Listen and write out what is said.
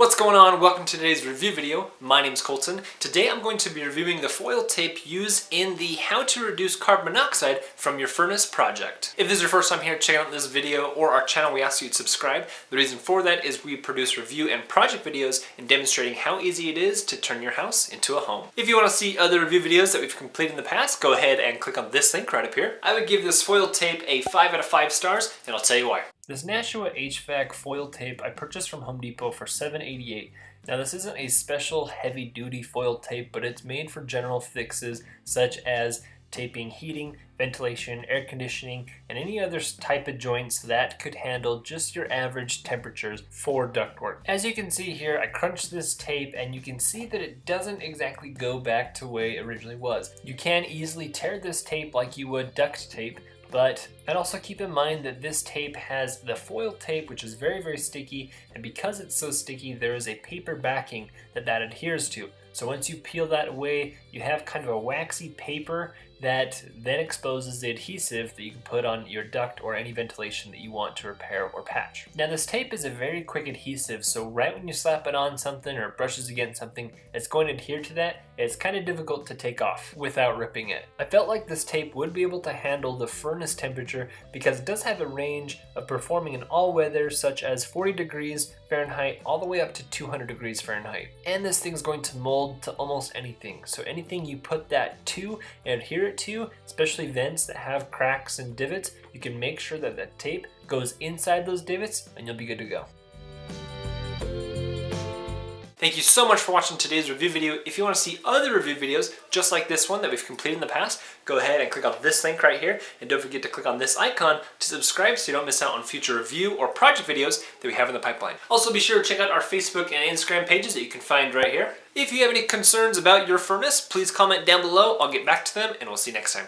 What's going on? Welcome to today's review video. My name is Colton. Today I'm going to be reviewing the foil tape used in the how to reduce carbon monoxide from your furnace project. If this is your first time here checking out this video or our channel, we ask you to subscribe. The reason for that is we produce review and project videos and demonstrating how easy it is to turn your house into a home. If you want to see other review videos that we've completed in the past, go ahead and click on this link right up here. I would give this foil tape a 5 out of 5 stars, and I'll tell you why. This Nashua HVAC foil tape I purchased from Home Depot for $7.88. Now this isn't a special heavy duty foil tape, but it's made for general fixes such as taping heating, ventilation, air conditioning, and any other type of joints that could handle just your average temperatures for ductwork. As you can see here, I crunched this tape and you can see that it doesn't exactly go back to the way it originally was. You can easily tear this tape like you would duct tape, but I'd also keep in mind that this tape has the foil tape, which is very, very sticky, and because it's so sticky, there is a paper backing that adheres to. So once you peel that away, you have kind of a waxy paper that then exposes the adhesive that you can put on your duct or any ventilation that you want to repair or patch. Now this tape is a very quick adhesive, so right when you slap it on something or it brushes against something, it's going to adhere to that. It's kind of difficult to take off without ripping it. I felt like this tape would be able to handle the furnace temperature because it does have a range of performing in all weather, such as 40 degrees Fahrenheit all the way up to 200 degrees Fahrenheit. And this thing's going to mold to almost anything. So anything you put that to and adhere it to, especially vents that have cracks and divots, you can make sure that the tape goes inside those divots and you'll be good to go. Thank you so much for watching today's review video. If you want to see other review videos just like this one that we've completed in the past, go ahead and click on this link right here. And don't forget to click on this icon to subscribe so you don't miss out on future review or project videos that we have in the pipeline. Also be sure to check out our Facebook and Instagram pages that you can find right here. If you have any concerns about your furnace, please comment down below. I'll get back to them and we'll see you next time.